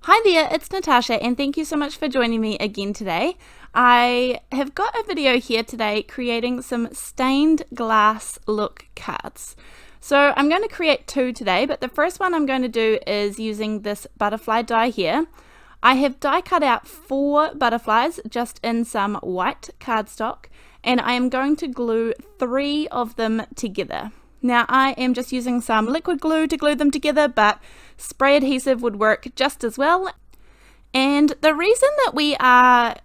Hi there, it's Natasha and thank you so much for joining me again today. I have got a video here today creating some stained glass look cards. So I'm going to create two today, but the first one I'm going to do is using this butterfly die here. I have die cut out 4 butterflies just in some white cardstock, and I am going to glue 3 of them together. Now I am just using some liquid glue to glue them together, but spray adhesive would work just as well. And the reason that we are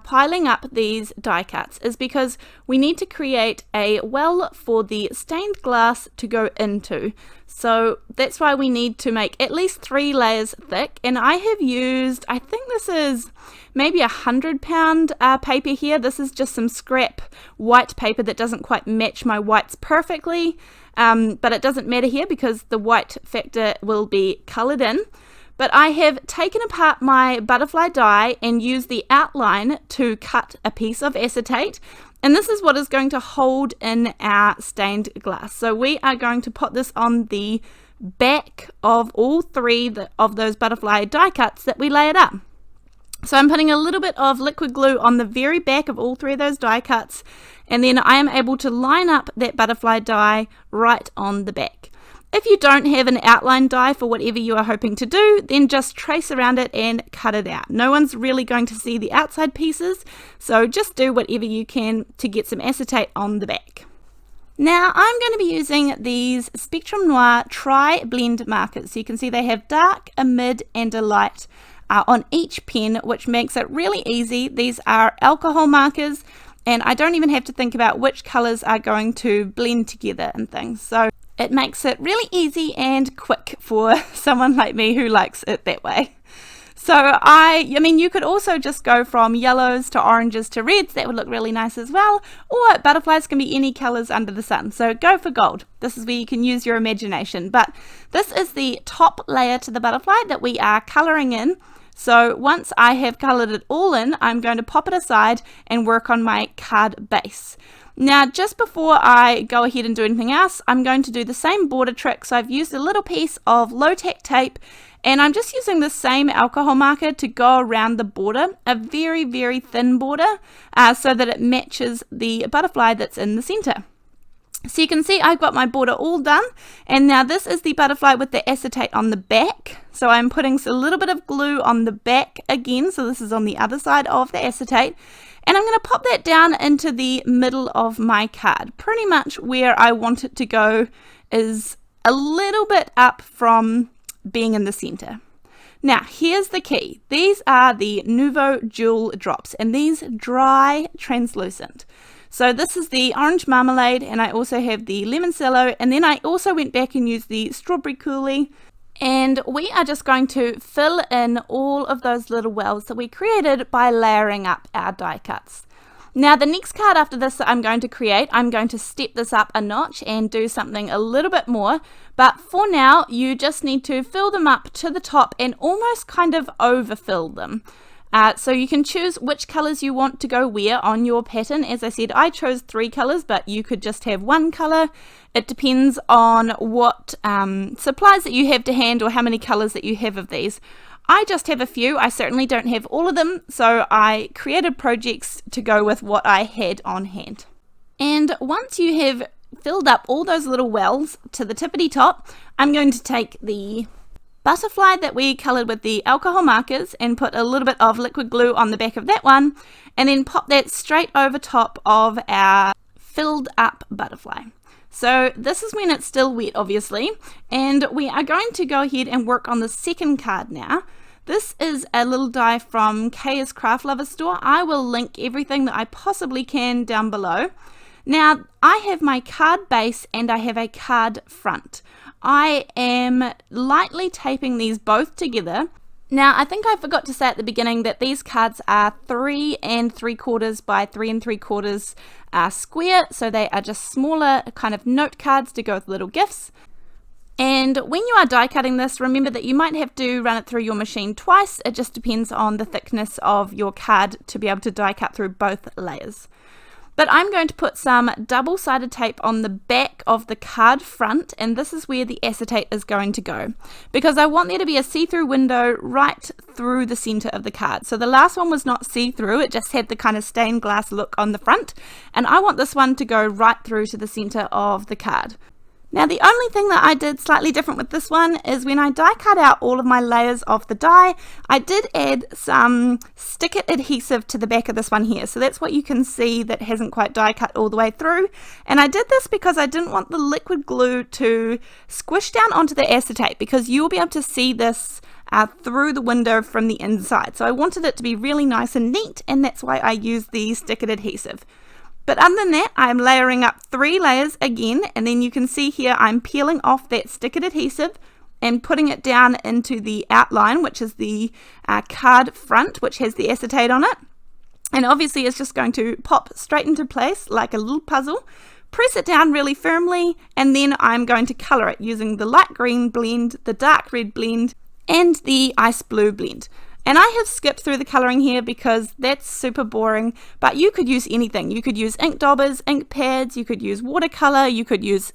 piling up these die cuts is because we need to create a well for the stained glass to go into. So that's why we need to make at least 3 layers thick, and I have used, I think this is maybe 100-pound paper here. This is just some scrap white paper that doesn't quite match my whites perfectly, but it doesn't matter here because the white factor will be colored in. But I have taken apart my butterfly die and used the outline to cut a piece of acetate, and this is what is going to hold in our stained glass. So we are going to put this on the back of all 3 of those butterfly die cuts that we layered up. So I'm putting a little bit of liquid glue on the very back of all 3 of those die cuts, and then I am able to line up that butterfly die right on the back. If you don't have an outline die for whatever you are hoping to do, then just trace around it and cut it out. No one's really going to see the outside pieces, so just do whatever you can to get some acetate on the back. Now I'm going to be using these Spectrum Noir TriBlend markers. So you can see they have dark, a mid and a light on each pen, which makes it really easy. These are alcohol markers, and I don't even have to think about which colors are going to blend together and things. So it makes it really easy and quick for someone like me who likes it that way. So I mean, you could also just go from yellows to oranges to reds. That would look really nice as well. Or butterflies can be any colors under the sun. So go for gold. This is where you can use your imagination. But this is the top layer to the butterfly that we are coloring in. So once I have colored it all in, I'm going to pop it aside and work on my card base. Now, just before I go ahead and do anything else, I'm going to do the same border trick. So I've used a little piece of low-tack tape, and I'm just using the same alcohol marker to go around the border, a very, very thin border, so that it matches the butterfly that's in the center. So you can see I've got my border all done, and now this is the butterfly with the acetate on the back. So I'm putting a little bit of glue on the back again, so this is on the other side of the acetate. And I'm going to pop that down into the middle of my card. Pretty much where I want it to go is a little bit up from being in the center. Now, here's the key. These are the Nuvo Jewel drops, and these dry translucent. So this is the orange marmalade, and I also have the limoncello, and then I also went back and used the strawberry coulis. And we are just going to fill in all of those little wells that we created by layering up our die cuts. Now the next card after this that I'm going to create, I'm going to step this up a notch and do something a little bit more. But for now, you just need to fill them up to the top and almost kind of overfill them. So you can choose which colors you want to go where on your pattern. As I said, I chose 3 colors, but you could just have 1 color. It depends on what supplies that you have to hand or how many colors that you have of these. I just have a few. I certainly don't have all of them, so I created projects to go with what I had on hand. And once you have filled up all those little wells to the tippity top, I'm going to take the butterfly that we colored with the alcohol markers and put a little bit of liquid glue on the back of that one, and then pop that straight over top of our filled up butterfly. So this is when it's still wet, obviously, and we are going to go ahead and work on the second card now. This is a little die from Kaya's Craft Lover store. I will link everything that I possibly can down below. Now, I have my card base and I have a card front. I am lightly taping these both together. Now, I think I forgot to say at the beginning that these cards are 3 3/4 by 3 3/4 square, so they are just smaller kind of note cards to go with little gifts. And when you are die cutting this, remember that you might have to run it through your machine twice. It just depends on the thickness of your card to be able to die cut through both layers. But I'm going to put some double-sided tape on the back of the card front, and this is where the acetate is going to go, because I want there to be a see-through window right through the center of the card. So the last one was not see-through, it just had the kind of stained glass look on the front, and I want this one to go right through to the center of the card. Now the only thing that I did slightly different with this one is when I die cut out all of my layers of the die, I did add some stick it adhesive to the back of this one here. So that's what you can see that hasn't quite die cut all the way through. And I did this because I didn't want the liquid glue to squish down onto the acetate, because you'll be able to see this through the window from the inside. So I wanted it to be really nice and neat, and that's why I used the stick it adhesive. But other than that, I'm layering up 3 layers again, and then you can see here I'm peeling off that stick it adhesive and putting it down into the outline, which is the card front, which has the acetate on it. And obviously it's just going to pop straight into place like a little puzzle. Press it down really firmly, and then I'm going to colour it using the light green blend, the dark red blend, and the ice blue blend. And I have skipped through the colouring here because that's super boring, but you could use anything. You could use ink daubers, ink pads, you could use watercolour, you could use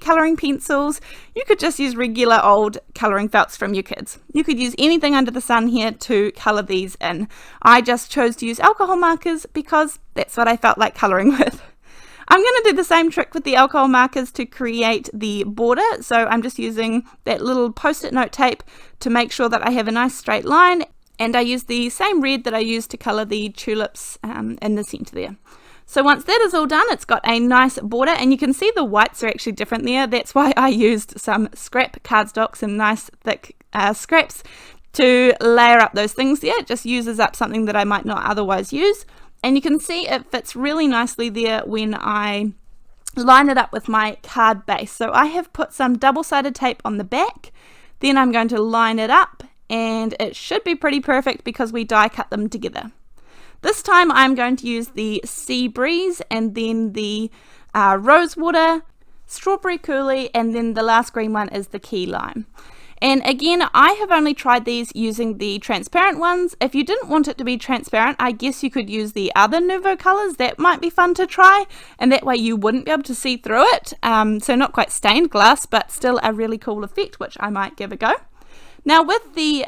colouring pencils, you could just use regular old colouring felts from your kids. You could use anything under the sun here to colour these in. I just chose to use alcohol markers because that's what I felt like colouring with. I'm going to do the same trick with the alcohol markers to create the border, so I'm just using that little post-it note tape to make sure that I have a nice straight line. And I used the same red that I used to colour the tulips in the centre there. So once that is all done, it's got a nice border, and you can see the whites are actually different there. That's why I used some scrap cardstock, some nice thick scraps to layer up those things there. It just uses up something that I might not otherwise use. And you can see it fits really nicely there when I line it up with my card base. So I have put some double-sided tape on the back, then I'm going to line it up, and it should be pretty perfect because we die cut them together. This time I'm going to use the Sea Breeze, and then the Rosewater, Strawberry Coulis, and then the last green one is the Key Lime. And again, I have only tried these using the transparent ones. If you didn't want it to be transparent, I guess you could use the other Nuvo colors. That might be fun to try, and that way you wouldn't be able to see through it. So not quite stained glass, but still a really cool effect, which I might give a go. Now with the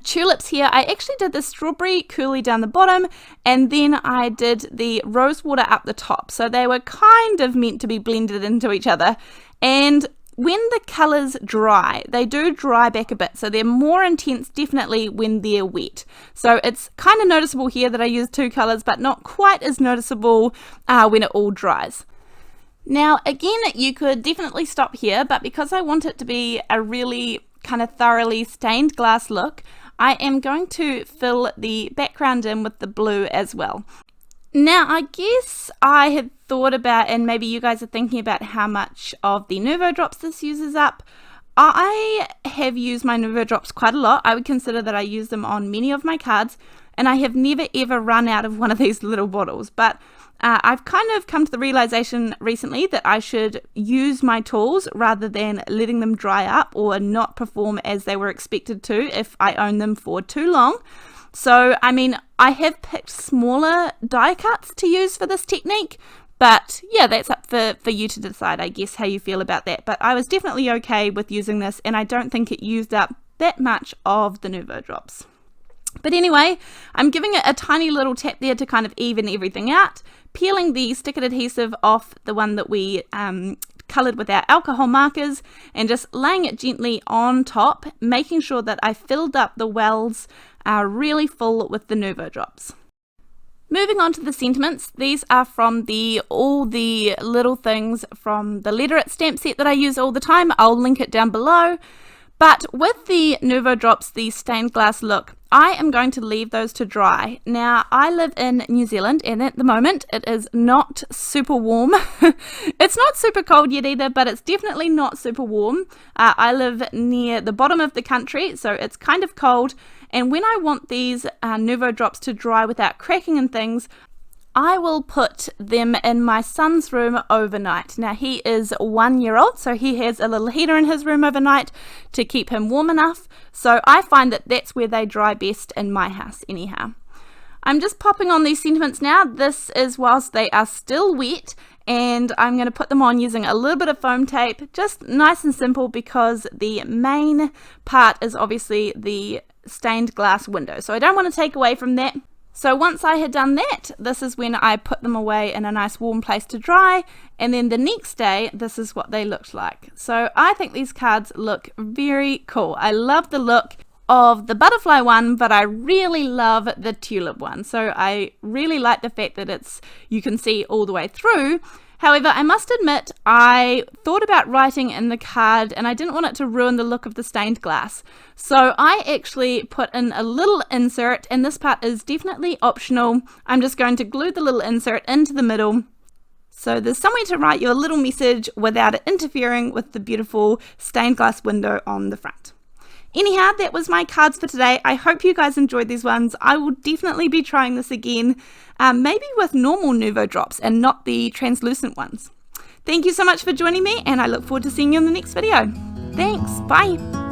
tulips here, I actually did the Strawberry Coulis down the bottom, and then I did the Rosewater up the top. So they were kind of meant to be blended into each other. And when the colours dry, they do dry back a bit. So they're more intense definitely when they're wet. So it's kind of noticeable here that I used 2 colours, but not quite as noticeable when it all dries. Now again, you could definitely stop here, but because I want it to be a really kind of thoroughly stained glass look, I am going to fill the background in with the blue as well. Now I guess I had thought about, and maybe you guys are thinking about, how much of the Nuvo drops this uses up. I have used my Nuvo drops quite a lot. I would consider that I use them on many of my cards, and I have never ever run out of one of these little bottles. But I've kind of come to the realization recently that I should use my tools rather than letting them dry up or not perform as they were expected to if I own them for too long. So, I mean, I have picked smaller die cuts to use for this technique, but yeah, that's up for you to decide, I guess, how you feel about that. But I was definitely okay with using this, and I don't think it used up that much of the Nuvo drops. But anyway, I'm giving it a tiny little tap there to kind of even everything out, peeling the stick it adhesive off the one that we coloured with our alcohol markers, and just laying it gently on top, making sure that I filled up the wells really full with the Nuvo drops. Moving on to the sentiments, these are from all the little things from the Letter It stamp set that I use all the time. I'll link it down below. But with the Nuvo drops, the stained glass look, I am going to leave those to dry. Now, I live in New Zealand, and at the moment it is not super warm. It's not super cold yet either, but it's definitely not super warm. I live near the bottom of the country, so it's kind of cold. And when I want these Nuvo drops to dry without cracking and things, I will put them in my son's room overnight. Now, he is 1 year old, so he has a little heater in his room overnight to keep him warm enough. So I find that that's where they dry best in my house anyhow. I'm just popping on these sentiments now. This is whilst they are still wet, and I'm going to put them on using a little bit of foam tape, just nice and simple, because the main part is obviously the stained glass window, so I don't want to take away from that. So once I had done that, this is when I put them away in a nice warm place to dry, and then the next day this is what they looked like. So I think these cards look very cool. I love the look of the butterfly one, but I really love the tulip one. So I really like the fact that you can see all the way through. However, I must admit, I thought about writing in the card and I didn't want it to ruin the look of the stained glass. So I actually put in a little insert, and this part is definitely optional. I'm just going to glue the little insert into the middle, so there's somewhere to write your little message without it interfering with the beautiful stained glass window on the front. Anyhow, that was my cards for today. I hope you guys enjoyed these ones. I will definitely be trying this again, maybe with normal Nuvo drops and not the translucent ones. Thank you so much for joining me, and I look forward to seeing you in the next video. Thanks, bye.